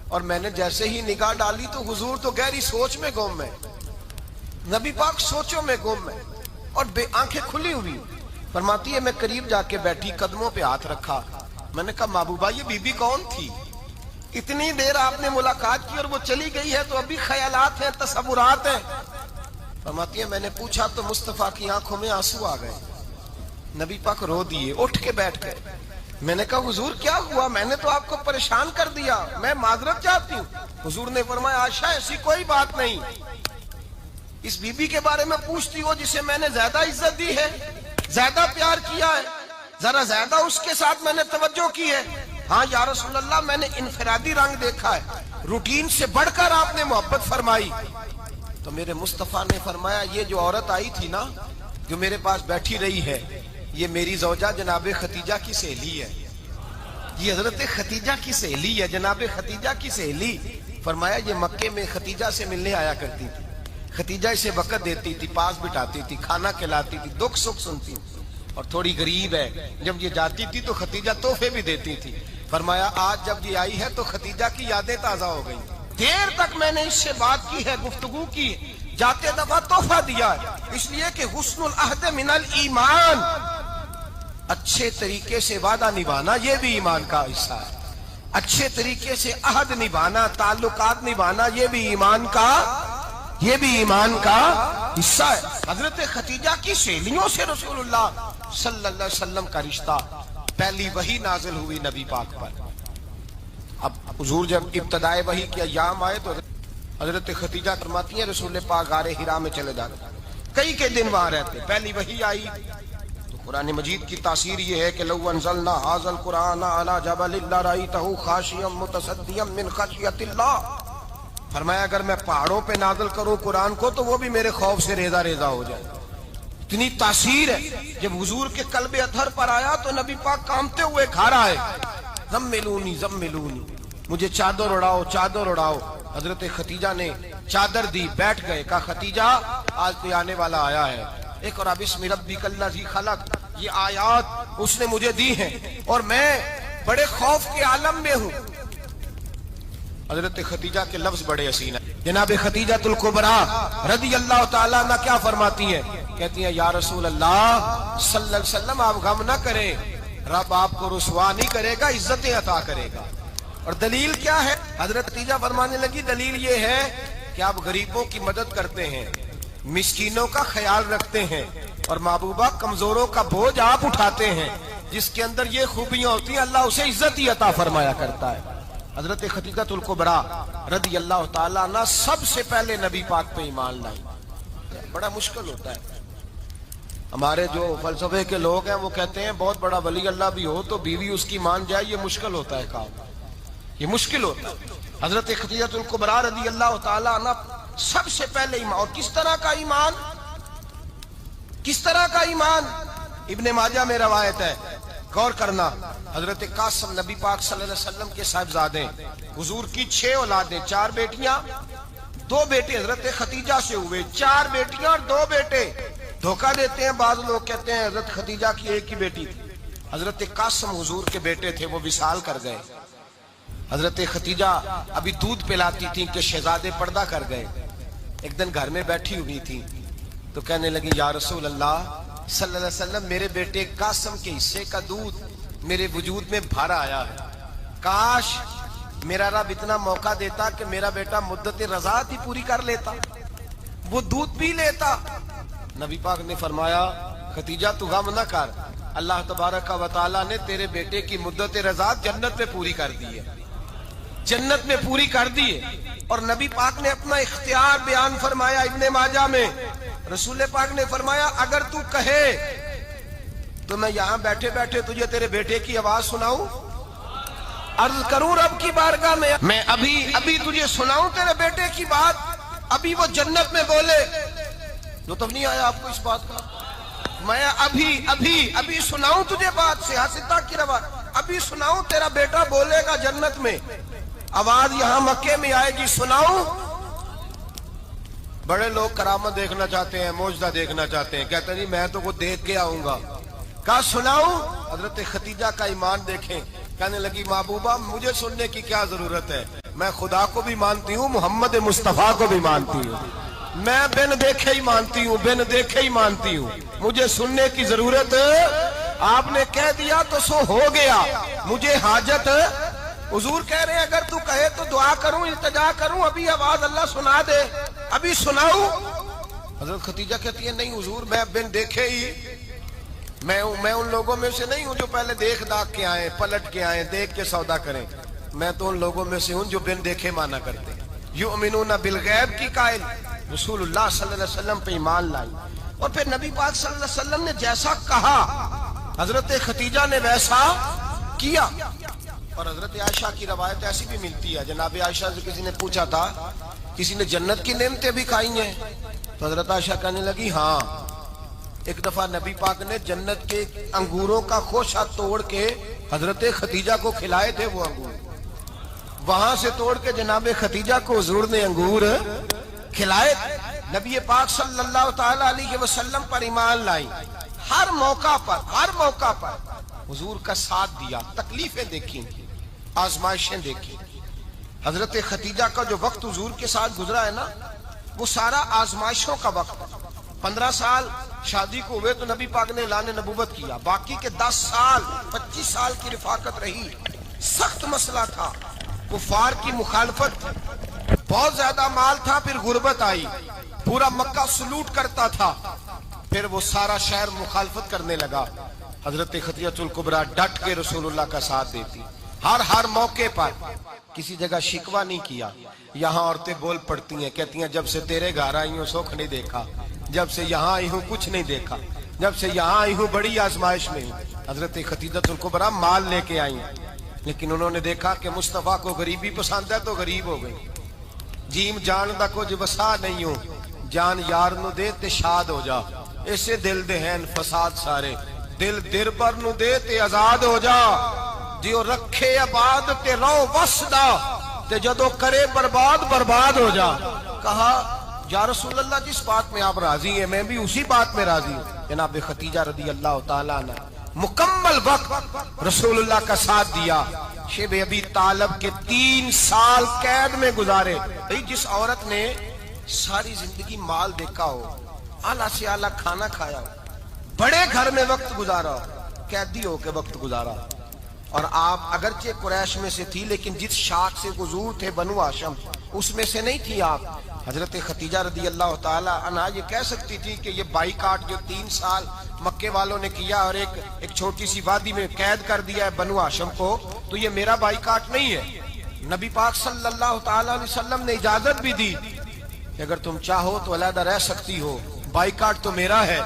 اور میں نے جیسے ہی نگاہ ڈالی تو حضور تو گہری سوچ میں گم ہے. نبی پاک سوچوں میں گم ہے اور بے آنکھیں کھلی ہوئی. فرماتی ہے میں قریب جا کے بیٹھی، قدموں پہ ہاتھ رکھا. میں نے کہا محبوبہ یہ بی بی کون تھی؟ اتنی دیر آپ نے ملاقات کی اور وہ چلی گئی ہے تو ابھی خیالات ہیں، تصورات ہیں. فرماتی ہے میں نے پوچھا تو مصطفیٰ کی آنکھوں میں آنسو آ گئے. نبی پاک رو دیے، اٹھ کے بیٹھ گئے. میں نے کہا حضور کیا ہوا؟ میں نے تو آپ کو پریشان کر دیا، میں معذرت چاہتی ہوں. حضور نے فرمایا عائشہ ایسی کوئی بات نہیں، اس بی بی کے بارے میں پوچھتی ہو جسے میں نے زیادہ عزت دی ہے، زیادہ پیار کیا ہے، ذرا زیادہ اس کے ساتھ میں نے توجہ کی ہے. ہاں یا رسول اللہ میں نے انفرادی رنگ دیکھا ہے، روٹین سے بڑھ کر آپ نے محبت فرمائی. تو میرے مصطفیٰ نے فرمایا یہ جو عورت آئی تھی نا، جو میرے پاس بیٹھی رہی ہے، یہ میری زوجہ جناب خدیجہ کی سہیلی ہے. یہ حضرت خدیجہ کی سہیلی ہے، جناب خدیجہ کی سہیلی. فرمایا یہ مکے میں خدیجہ سے ملنے آیا کرتی تھی، خدیجہ اسے وقت دیتی تھی، پاس بٹھاتی تھی، کھانا کھلاتی تھی، دکھ سکھ سنتی تھی. اور تھوڑی غریب ہے، جب یہ جاتی تھی تو خدیجہ تحفے بھی دیتی تھی. فرمایا آج جب یہ آئی ہے تو خدیجہ کی یادیں تازہ ہو گئی. دیر تک میں نے اس سے بات کی ہے، گفتگو کی، جاتے دفعہ تحفہ دیا ہے، اس لیے کہ حسن العہد من الایمان، اچھے طریقے سے وعدہ نبھانا یہ بھی ایمان کا حصہ ہے. اچھے طریقے سے عہد نبھانا، تعلقات نبھانا یہ بھی ایمان کا حصہ ہے. حضرت خدیجہ کی سہیلیوں سے رسول اللہ صلی اللہ علیہ وسلم کا رشتہ. پہلی وحی نازل ہوئی نبی پاک پر. اب حضور جب ابتدائے وحی کے ایام آئے تو حضرت خدیجہ فرماتی ہیں رسول پاک غار حرا میں چلے جاتے، کئی کے دن وہاں رہتے. پہلی وحی آئی تو قرآن مجید کی تاثیر یہ ہے کہ لو انزلنا ھذا القرآن علی جبل لرأیتہ خاشعا متصدعا من خشیۃ اللہ. فرمایا اگر میں پہاڑوں پہ نازل کروں قرآن کو تو وہ بھی میرے خوف سے ریزہ ریزہ ہو جائے. اتنی تاثیر ہے. جب حضور کے قلب اطہر پر آیا تو نبی پاک کانپتے ہوئے گھر آئے. زملونی زملونی، مجھے چادر اڑاؤ چادر اڑاؤ. حضرت خدیجہ نے چادر دی، بیٹھ گئے. کہا خدیجہ آج کوئی آنے والا آیا ہے. اقرأ بسم ربک الذی خلق، یہ آیات اس نے مجھے دی ہیں اور میں بڑے خوف کے عالم میں ہوں. حضرت خدیجہ کے لفظ بڑے حسین ہیں. جناب خدیجہ الکبریٰ رضی اللہ تعالیٰ عنہ کیا فرماتی ہیں؟ کہتی ہیں یا رسول اللہ صلی اللہ علیہ وسلم آپ غم نہ کریں، رب آپ کو رسوا نہیں کرے گا، عزتیں عطا کرے گا. اور دلیل کیا ہے؟ حضرت خدیجہ فرمانے لگی دلیل یہ ہے کہ آپ غریبوں کی مدد کرتے ہیں، مسکینوں کا خیال رکھتے ہیں، اور محبوبہ کمزوروں کا بوجھ آپ اٹھاتے ہیں. جس کے اندر یہ خوبیاں ہوتی ہیں اللہ اسے عزت ہی عطا فرمایا کرتا ہے. حضرت خدیجہ الکبریٰ رضی اللہ تعالیٰ عنہ سب سے پہلے نبی پاک پہ ایمان لائی. بڑا مشکل ہوتا ہے. ہمارے جو فلسفے کے لوگ ہیں وہ کہتے ہیں بہت بڑا ولی اللہ بھی ہو تو بیوی اس کی مان جائے، یہ مشکل ہوتا ہے کام، یہ مشکل ہوتا ہے. حضرت خدیجہ الکبریٰ رضی اللہ تعالیٰ عنہ سب سے پہلے ایمان. اور کس طرح کا ایمان؟ کس طرح کا ایمان؟ ابن ماجہ میں روایت ہے، غور کرنا. حضرت قاسم نبی پاک صلی اللہ علیہ وسلم کے صاحبزادے، حضور کی 6 اولادیں، 4 بیٹیاں 2 بیٹے حضرت خدیجہ سے ہوئے. 4 بیٹیاں اور 2 بیٹے. دھوکہ دیتے ہیں بعض لوگ، کہتے ہیں حضرت خدیجہ کی ایک ہی بیٹی تھی. حضرت قاسم حضور کے بیٹے تھے، وہ وصال کر گئے. حضرت خدیجہ ابھی دودھ پلاتی تھی کہ شہزادے پردہ کر گئے. ایک دن گھر میں بیٹھی ہوئی تھی تو کہنے لگی یا رسول اللہ صلی اللہ علیہ وسلم میرے بیٹے قاسم کے حصے کا دودھ میرے وجود میں بھر آیا ہے، کاش میرا رب اتنا موقع دیتا کہ میرا بیٹا مدت رضاعت ہی پوری کر لیتا، وہ دودھ پی لیتا. نبی پاک نے فرمایا خدیجہ تو غم نہ کر، اللہ تبارک و تعالیٰ نے تیرے بیٹے کی مدت رضاعت جنت میں پوری کر دی ہے، جنت میں پوری کر دی ہے. اور نبی پاک نے اپنا اختیار بیان فرمایا ابن ماجہ میں. رسول پاک نے فرمایا اگر تو کہے تو میں یہاں بیٹھے بیٹھے تجھے تیرے بیٹے کی آواز سناؤں، عرض کروں رب کی بارگاہ میں ابھی تجھے سناؤں تیرے بیٹے کی بات، ابھی وہ جنت میں بولے. لطف نہیں آیا آپ کو اس بات کا؟ میں ابھی سناؤں تجھے بات سیاستہ کی روایت، ابھی سناؤں تیرا بیٹا بولے گا جنت میں، آواز یہاں مکے میں آئے گی، سناؤں؟ بڑے لوگ کرامت دیکھنا چاہتے ہیں، معجزہ دیکھنا چاہتے ہیں، کہتے ہیں جی میں تو وہ دیکھ کے آؤں گا۔ کہا سناؤں؟ حضرت خدیجہ کا ایمان دیکھیں، کہنے لگی محبوبہ مجھے سننے کی کیا ضرورت ہے، میں خدا کو بھی مانتی ہوں، محمد مصطفیٰ کو بھی مانتی ہوں، میں بن دیکھے ہی مانتی ہوں، بن دیکھے ہی مانتی ہوں، مجھے سننے کی ضرورت آپ نے کہہ دیا تو سو ہو گیا، مجھے حاجت حضور کہہ رہے ہیں اگر تو کہے تو دعا کروں، التجا کروں، ابھی آواز اللہ سنا دے، ابھی سناؤں؟ حضرت خدیجہ کہتی ہے نہیں حضور میں بن دیکھے ہی، میں ان لوگوں میں سے نہیں ہوں جو پہلے دیکھ داکھ کے آئیں، پلٹ کے آئیں، دیکھ کے سودا کریں، میں تو ان لوگوں میں سے ہوں جو بن دیکھے مانا کرتے ہیں۔ یؤمنون بالغیب کی قائل، رسول اللہ صلی اللہ علیہ وسلم پہ ایمان لائی، اور پھر نبی پاک صلی اللہ علیہ وسلم نے جیسا کہا حضرت خدیجہ نے ویسا کیا۔ اور حضرت عائشہ کی روایت ایسی بھی ملتی ہے، جناب عائشہ سے کسی نے پوچھا تھا کسی نے جنت کی نعمتیں بھی کھائی ہیں؟ تو حضرت عائشہ کہنے لگی ہاں، ایک دفعہ نبی پاک نے جنت کے انگوروں کا خوشہ توڑ کے حضرت خدیجہ کو کھلائے تھے، وہ انگور وہاں سے توڑ کے جناب خدیجہ کو حضور نے انگور کھلائے۔ نبی پاک صلی اللہ تعالی علیہ وسلم پر ایمان لائی، ہر موقع پر حضور کا ساتھ دیا، تکلیفیں دیکھیں، آزمائشیں دیکھیں۔ حضرت خدیجہ کا جو وقت حضور کے ساتھ گزرا ہے نا، وہ سارا آزمائشوں کا وقت۔ 15 سال شادی کو ہوئے تو نبی پاک نے اعلان نبوت کیا، باقی کے 10 سال 25 سال کی رفاقت رہی، سخت مسئلہ تھا، کفار کی مخالفت، بہت زیادہ مال تھا، پھر غربت آئی، پورا مکہ سلوٹ کرتا تھا، پھر وہ سارا شہر مخالفت کرنے لگا۔ حضرت خدیجہ الکبریٰ ڈٹ کے رسول اللہ کا ساتھ دیتی، ہر موقع پر کسی جگہ شکوہ نہیں کیا۔ یہاں عورتیں بول پڑتی ہیں، کہتی ہیں جب سے تیرے گھر آئی ہوں سکھ نہیں دیکھا، جب سے یہاں آئی ہوں کچھ نہیں دیکھا، جب سے یہاں آئی ہوں بڑی آزمائش میں ہوں۔ حضرت خدیجہ الکبریٰ مال لے کے آئی، لیکن انہوں نے دیکھا کہ مصطفیٰ کو غریبی پسند ہے تو غریب ہو گئی۔ جیم جان دا کچھ وسا نہیں ہو، جان یار نو دے تے شاد ہو جا، اسے دل دے ہیں فساد سارے، دل در پر نو دے تے آزاد ہو جا، دیو رکھے آباد تے رو وسدا، تے جدو کرے برباد ہو جا۔ کہا یا رسول اللہ جس بات میں آپ راضی ہیں میں بھی اسی بات میں راضی ہوں۔ جناب خدیجہ رضی اللہ تعالیٰ عنہ مکمل وقت رسول اللہ کا ساتھ دیا۔ شیب ابی طالب کے 3 سال قید میں گزارے۔ جس عورت نے ساری زندگی مال دیکھا ہو، اعلیٰ سے اعلیٰ کھانا کھایا ہو، بڑے گھر میں وقت گزارا ہو، قیدی ہو کے وقت گزارا، اور آپ اگرچہ قریش میں سے تھی لیکن جس شاخ سے حضور تھے بنو ہاشم اس میں سے نہیں تھی آپ۔ حضرت خدیجہ رضی اللہ تعالی عنہ یہ کہہ سکتی تھی کہ یہ بائیکاٹ جو 3 سال مکے والوں نے کیا اور ایک چھوٹی سی وادی میں قید کر دیا ہے بنو ہاشم کو، تو یہ میرا بائیکاٹ نہیں ہے۔ نبی پاک صلی اللہ تعالی علیہ وسلم نے اجازت بھی دی کہ اگر تم چاہو تو علیحدہ رہ سکتی ہو، بائیکاٹ تو میرا ہے۔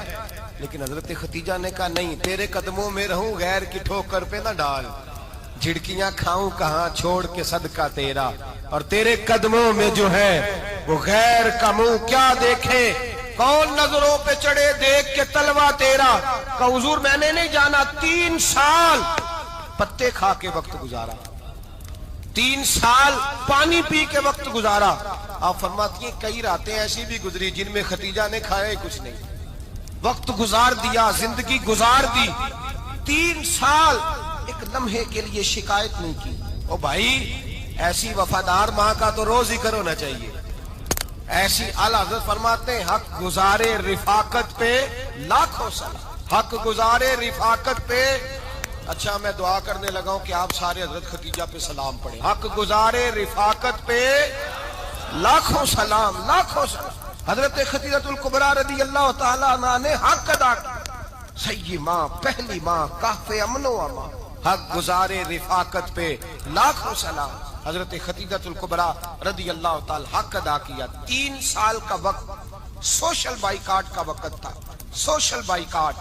لیکن حضرت خدیجہ نے کہا نہیں، تیرے قدموں میں رہوں، غیر کی ٹھوکر پہ نہ ڈال، جھڑکیاں کھاؤں کہاں چھوڑ کے صدقہ تیرا، اور تیرے قدموں میں جو ہے وہ غیر کا منہ کیا دیکھے، کون نظروں پہ چڑھے دیکھ کے تلوا تیرا۔ کہ حضور میں نے نہیں جانا، 3 سال پتے کھا کے وقت گزارا، 3 سال پانی پی کے وقت گزارا۔ آپ فرماتی ہیں کئی راتیں ایسی بھی گزری جن میں خدیجہ نے کھایا ہی کچھ نہیں، وقت گزار دیا، زندگی گزار دی۔ 3 سال ایک لمحے کے لیے شکایت نہیں کی۔ او بھائی ایسی وفادار ماں کا تو روز ذکر ہونا چاہیے۔ ایسی اعلیٰ حضرت فرماتے ہیں حق گزارے رفاقت پہ لاکھوں سلام، حق گزارے رفاقت پہ۔ اچھا میں دعا کرنے لگا ہوں کہ آپ سارے حضرت خدیجہ پہ سلام پڑھیں۔ حق گزارے رفاقت پہ لاکھوں سلام، لاکھوں سلام۔ حضرت خدیجہ الکبریٰ رضی اللہ تعالی عنہ نے حق ادا کیا، سیدی ماں، پہلی ماں، کہف امن و امان، حق گزارے رفاقت پہ لاکھوں سلام۔ حضرت خدیجہ الکبریٰ رضی اللہ تعالی حق ادا کیا۔ 3 سال کا وقت سوشل بائیکاٹ کا وقت تھا، سوشل بائیکاٹ،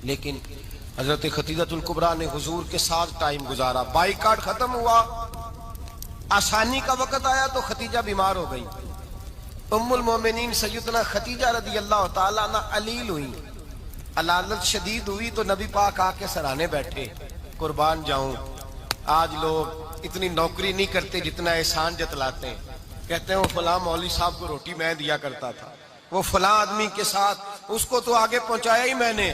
لیکن حضرت خدیجہ الکبریٰ نے حضور کے ساتھ ٹائم گزارا۔ بائیکاٹ ختم ہوا، آسانی کا وقت آیا تو خدیجہ بیمار ہو گئی۔ ام المومنین سیدنا خدیجہ رضی اللہ تعالیٰ عنہ علیل ہوئی، علالت شدید ہوئی تو نبی پاک آ کے سرانے بیٹھے، قربان جاؤں آج لوگ اتنی نوکری نہیں کرتے جتنا احسان جتلاتے ہیں. کہتے ہیں وہ فلاں مولوی صاحب کو روٹی میں دیا کرتا تھا، وہ فلاں آدمی کے ساتھ اس کو تو آگے پہنچایا ہی میں نے.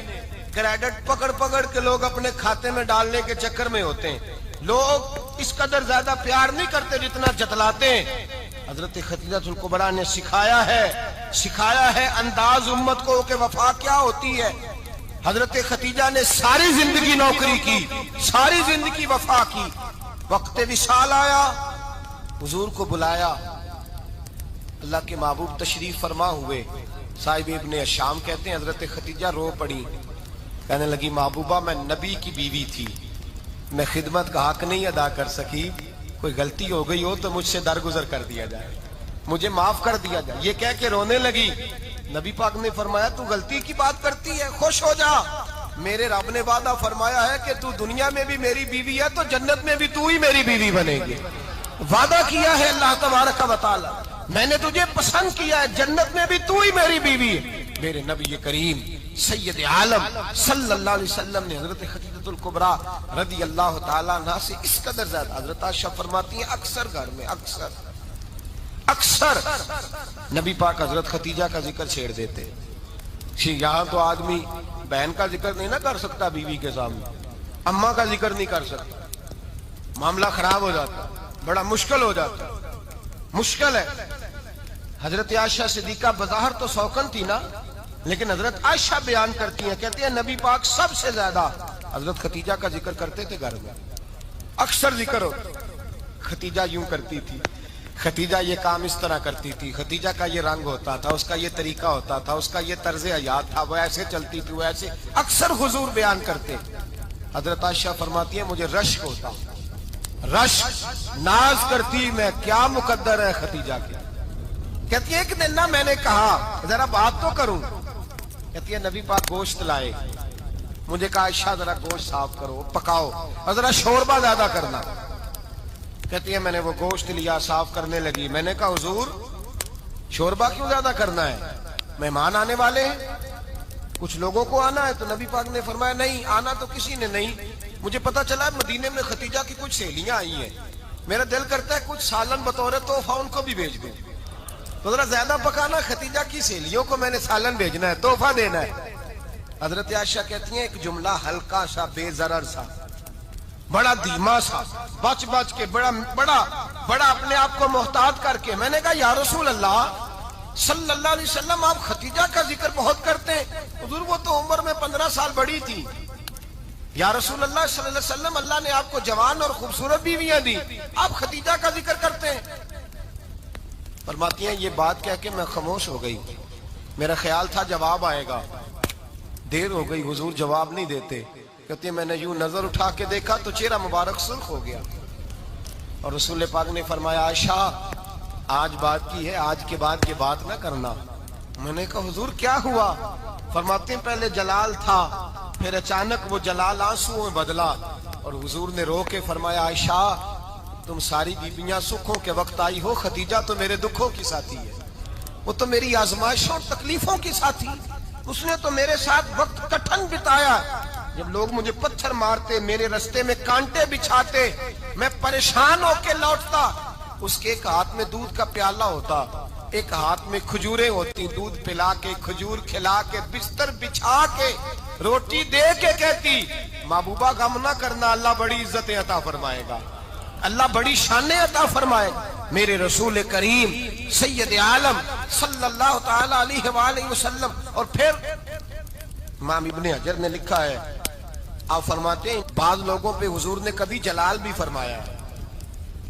کریڈٹ پکڑ پکڑ کے لوگ اپنے کھاتے میں ڈالنے کے چکر میں ہوتے ہیں. لوگ اس قدر زیادہ پیار نہیں کرتے جتنا جتلاتے ہیں. حضرت خدیجہ الکبریٰ نے سکھایا ہے انداز امت کو کہ وفا کیا ہوتی ہے. حضرت خدیجہ نے ساری زندگی نوکری کی، ساری زندگی وفا کی. وقت وصال آیا، حضور کو بلایا، اللہ کے محبوب تشریف فرما ہوئے. صاحب ابن الشام کہتے ہیں حضرت خدیجہ رو پڑی، کہنے لگی محبوبہ میں نبی کی بیوی تھی، میں خدمت کا حق نہیں ادا کر سکی، کوئی غلطی ہو گئی ہو تو مجھ سے درگزر کر دیا جائے، مجھے معاف کر دیا جائے. یہ کہہ کے رونے لگی. نبی پاک نے فرمایا تو غلطی کی بات کرتی ہے، خوش ہو جا، میرے رب نے وعدہ فرمایا ہے کہ تو دنیا میں بھی میری بیوی ہے تو جنت میں بھی تو ہی میری بیوی بنے گی. وعدہ کیا ہے اللہ تبارک و تعالی، میں نے تجھے پسند کیا ہے، جنت میں بھی تو ہی میری بیوی ہے. میرے نبی کریم سید عالم صلی اللہ علیہ وسلم نے حضرت خدیجہ الکبریٰ رضی اللہ تعالیٰ عنہ سے اس قدر زیادہ، حضرت عائشہ فرماتی ہیں اکثر گھر میں اکثر نبی پاک حضرت خدیجہ کا ذکر چھیڑ دیتے. یہاں تو آدمی بہن کا ذکر نہیں نہ کر سکتا بیوی کے سامنے، اماں کا ذکر نہیں کر سکتا، معاملہ خراب ہو جاتا، بڑا مشکل ہو جاتا، مشکل ہے. حضرت عائشہ صدیقہ بظاہر تو سوکن تھی نا، لیکن حضرت عائشہ بیان کرتی ہیں، کہتی ہیں نبی پاک سب سے زیادہ حضرت خدیجہ کا ذکر کرتے تھے گھر میں، اکثر ذکر ہو. خدیجہ یوں کرتی تھی، خدیجہ یہ کام اس طرح کرتی تھی، خدیجہ کا یہ رنگ ہوتا تھا، اس کا یہ طریقہ ہوتا تھا، اس کا یہ طرز حیات تھا، وہ ایسے چلتی تھی، وہ ایسے، اکثر حضور بیان کرتے. حضرت عائشہ فرماتی ہے مجھے رشک ہوتا، رشک، ناز کرتی میں، کیا مقدر ہے خدیجہ کی. کہتی ہے ایک دن نا میں نے کہا ذرا بات تو کروں، کہتی ہے نبی پاک گوشت لائے، مجھے کہا عائشہ ذرا گوشت صاف کرو، پکاؤ اور ذرا شوربہ زیادہ کرنا. کہتی ہے میں نے وہ گوشت لیا، صاف کرنے لگی. میں نے کہا حضور شوربہ کیوں زیادہ کرنا ہے، مہمان آنے والے ہیں، کچھ لوگوں کو آنا ہے. تو نبی پاک نے فرمایا نہیں، آنا تو کسی نے نہیں، مجھے پتا چلا مدینے میں خدیجہ کی کچھ سہیلیاں آئی ہیں، میرا دل کرتا ہے کچھ سالن بطور تحفہ ان کو بھی بھیج دوں. تو ذرا زیادہ پکانا، خدیجہ کی سہیلیوں کو میں نے سالن بھیجنا ہے، تحفہ دینا ہے. حضرت عائشہ کہتی ہیں ایک جملہ ہلکا سا، بے ضرر سا، بڑا دھیما سا، بچ کے بڑا اپنے آپ کو محتاط کر کے، میں نے کہا یا رسول اللہ صلی اللہ علیہ وسلم آپ خدیجہ کا ذکر بہت کرتے ہیں. حضور وہ تو عمر میں 15 سال بڑی تھی. یا رسول اللہ صلی اللہ علیہ وسلم اللہ نے آپ کو جوان اور خوبصورت بیویاں دی، آپ خدیجہ کا ذکر کرتے ہیں. فرماتی ہیں یہ بات کہہ کے میں خاموش ہو گئی، میرا خیال تھا جواب آئے گا، دیر ہو گئی، حضور جواب نہیں دیتے. کہتے ہیں میں نے یوں نظر اٹھا کے دیکھا تو چہرہ مبارک سرخ ہو گیا، اور رسول پاک نے فرمایا عائشہ آج بات کی ہے، آج کے بعد یہ بات نہ کرنا. میں نے کہا حضور کیا ہوا؟ فرماتے ہیں پہلے جلال تھا، پھر اچانک وہ جلال آنسو میں بدلا، اور حضور نے رو کے فرمایا عائشہ تم ساری بیویاں سکھوں کے وقت آئی ہو، خدیجہ تو میرے دکھوں کی ساتھی ہے، وہ تو میری آزمائشوں اور تکلیفوں کی ساتھی، اس نے تو میرے ساتھ وقت کٹھن بتایا. جب لوگ مجھے پتھر مارتے، میرے رستے میں کانٹے بچھاتے، میں پریشان ہو کے لوٹتا، اس کے ایک ہاتھ میں دودھ کا پیالہ ہوتا، ایک ہاتھ میں کھجوریں ہوتی، دودھ پلا کے، کھجور کھلا کے، بستر بچھا کے، روٹی دے کے کہتی محبوبہ غم نہ کرنا، اللہ بڑی عزتیں عطا فرمائے گا، اللہ بڑی شانیں عطا فرمائے گا. میرے رسول کریم سید عالم صلی اللہ تعالی علیہ وآلہ وسلم. اور پھر امام ابن حجر نے لکھا ہے، آپ فرماتے ہیں بعض لوگوں پہ حضور نے کبھی جلال بھی فرمایا،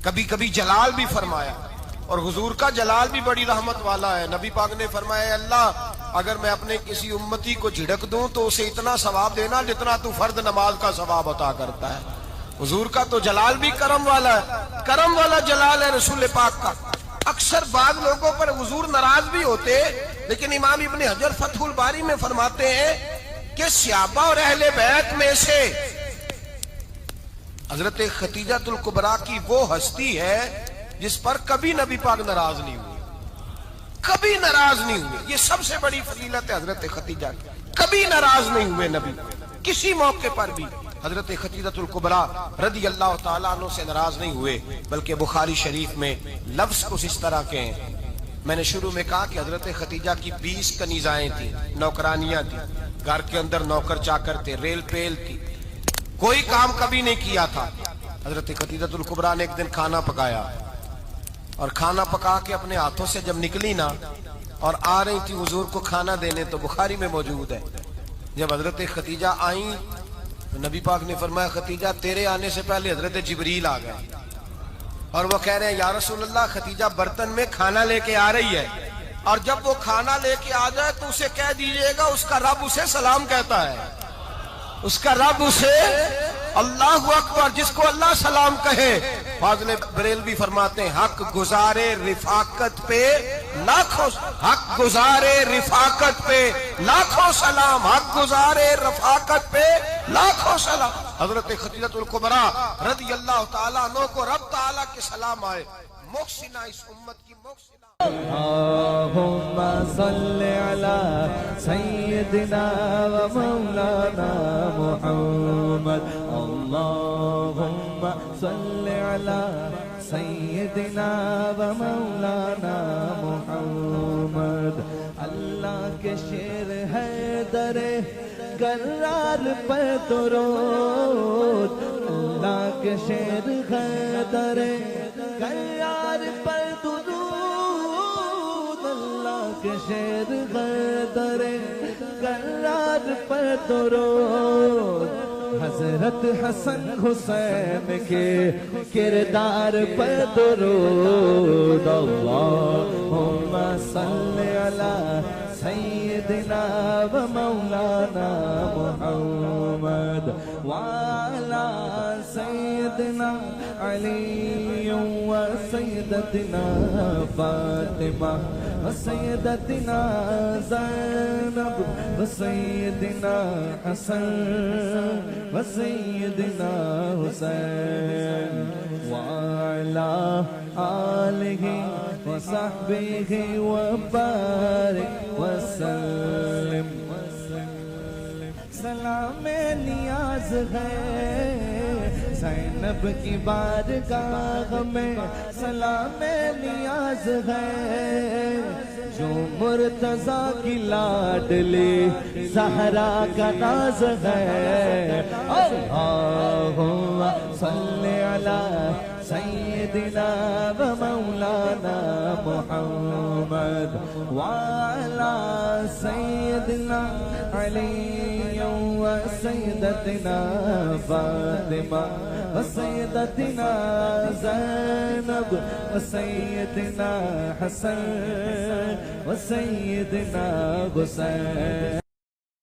کبھی جلال بھی فرمایا، اور حضور کا جلال بھی بڑی رحمت والا ہے. نبی پاک نے فرمایا اللہ اگر میں اپنے کسی امتی کو جھڑک دوں تو اسے اتنا ثواب دینا جتنا تو فرض نماز کا ثواب عطا کرتا ہے. حضور کا تو جلال بھی کرم والا ہے، کرم والا جلال ہے رسول پاک کا. اکثر بعض لوگوں پر حضور ناراض بھی ہوتے، لیکن امام ابن حجر فتح الباری میں فرماتے ہیں کہ صحابہ اور اہل بیت میں سے حضرت خدیجہ الکبریٰ کی وہ ہستی ہے جس پر کبھی نبی پاک ناراض نہیں ہوئے، کبھی ناراض نہیں ہوئے. یہ سب سے بڑی فضیلت ہے حضرت خدیجہ کی. کبھی ناراض نہیں ہوئے نبی، کسی موقع پر بھی حضرت خدیجہ الکبریٰ رضی اللہ تعالیٰ عنہ سے ناراض نہیں ہوئے، بلکہ بخاری شریف میں لفظ کچھ اس طرح کے ہیں۔ میں نے شروع میں کہا کہ حضرت خدیجہ کی 20 کنیزائیں تھیں، نوکرانیاں تھیں، گھر کے اندر نوکر چاکر تھے، ریل پیل تھی، کوئی کام کبھی نہیں کیا تھا۔ حضرت خدیجہ الکبریٰ نے ایک دن کھانا پکایا، اور کھانا پکا کے اپنے ہاتھوں سے جب نکلی نا اور آ رہی تھی حضور کو کھانا دینے، تو بخاری میں موجود ہے جب حضرت خدیجہ آئیں تو نبی پاک نے فرمایا خدیجہ تیرے آنے سے پہلے حضرت جبریل آ گئے، اور وہ کہہ رہے ہیں یا رسول اللہ خدیجہ برتن میں کھانا لے کے آ رہی ہے، اور جب وہ کھانا لے کے آ جائے تو اسے کہہ دیجئے گا اس کا رب اسے سلام کہتا ہے، اس کا رب اسے اللہ اکبر، جس کو اللہ سلام کہے۔ فاضل بریلوی فرماتے ہیں حق گزارے رفاقت پہ لاکھوں، حق گزارے رفاقت پہ لاکھوں سلام، حق گزارے رفاقت پہ لاکھوں سلام۔ حضرت خدیجہ الکبریٰ رضی اللہ تعالیٰ عنہ کو رب تعالیٰ کے سلام آئے، محسنہ اس امت کی محسنہ۔ اللہم صل علی سیدنا و مولانا محمد، اللہم صل علی سیدنا و مولانا محمد۔ اللہ کے شیر ہے در کرار پر درود، اللہ کے شیر ہے در کرار پر درود، اللہ کے شیر ہے در کرار پر درود، حضرت حسن حسین کے کردار پر درود، اللہم صل علی سیدنا و مولانا محمد وعلی سیدنا علی و سیدتنا فاطمہ و سیدتنا زینب و سیدنا حسن و سیدنا حسین وعلی آلہ و صحبہ و بارک وسلم۔ سلام نیاز ہے زینب کی بارگاہ میں، سلام نیاز ہے جو مرتضیٰ کی لاڈلی زہرا کا ناز ہے۔ اللہم صل علی سیدنا و مولانا محمد وعلی سیدنا علی و سیدتنا فاطمہ و سیدتنا زینب و سیدنا حسن و سیدنا حسین۔